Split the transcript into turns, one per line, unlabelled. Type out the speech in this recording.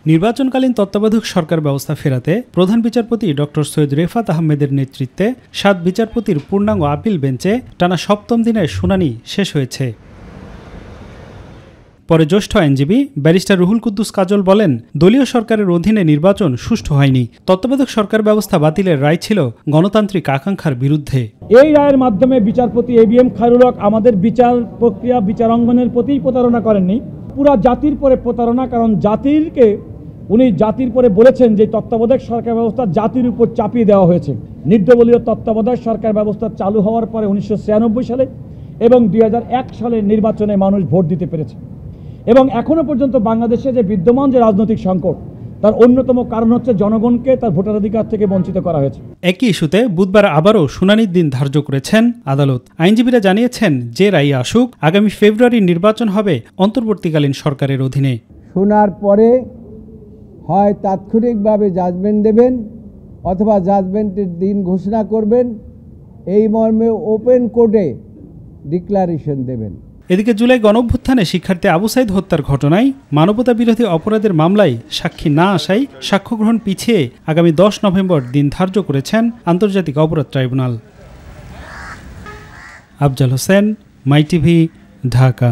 নির্বাচনকালীন তত্ত্বাবধায়ক সরকার ব্যবস্থা ফেরাতে প্রধান বিচারপতি ডক্টর সৈয়দ রেফাত আহমেদের নেতৃত্বে ৭ বিচারপতির পূর্ণাঙ্গ আপিল বেঞ্চে টানা ৭ম দিনের শুনানি শেষ হয়েছে। পরে জ্যেষ্ঠ আইনজীবী ব্যারিস্টার রুহুল কুদ্দুস কাজল বলেন, দলীয় সরকারের অধীনে নির্বাচন সুষ্ঠু হয়নি। তত্ত্বাবধায়ক সরকার ব্যবস্থা বাতিলের রায় ছিল গণতান্ত্রিক আকাঙ্ক্ষার বিরুদ্ধে।
এই রায়ের মাধ্যমে বিচারপতি ABM খায়রুল হক আমাদের বিচার প্রক্রিয়া বিচারাঙ্গনের প্রতি প্রতারণা করেননি, পুরা জাতির পরে প্রতারণা। কারণ উনি জাতির পরে বলেছেন যে তত্ত্বাবধায়ক সরকার ব্যবস্থা জাতির উপর চাপিয়ে দেওয়া হয়েছে। নির্দলীয় তত্ত্বাবধায়ক সরকার ব্যবস্থা চালু হওয়ার পরে 1996 সালে এবং 2001 সালের নির্বাচনে মানুষ ভোট দিতে পেরেছে। এবং এখনো পর্যন্ত বাংলাদেশে যে বিদ্যমান যে রাজনৈতিক সংকট, তার অন্যতম কারণ হচ্ছে জনগণকে তার ভোটাধিকার থেকে বঞ্চিত করা হয়েছে।
একই ইস্যুতে বুধবার আবারও শুনানির দিন ধার্য করেছেন আদালত। আইনজীবীরা জানিয়েছেন, যে রায় আসুক, আগামী ফেব্রুয়ারি নির্বাচন হবে অন্তর্বর্তীকালীন সরকারের অধীনে।
শোনার পরে হয় তাৎক্ষণিকভাবে জাজমেন্ট দেবেন অথবা জাজমেন্টের দিন ঘোষণা করবেন, এই মর্মে ওপেন কোর্টে ডিক্লারেশন দেবেন।
এদিকে জুলাই গণঅভ্যুত্থানে শিক্ষার্থী আবু সাইদ হত্যার ঘটনায় মানবতা বিরোধী অপরাধের মামলায় সাক্ষী না আসায় সাক্ষ্য গ্রহণ পিছিয়ে আগামী 10 নভেম্বর দিন ধার্য করেছেন আন্তর্জাতিক অপরাধ ট্রাইব্যুনাল। আফজাল হোসেন, মাই টিভি, ঢাকা।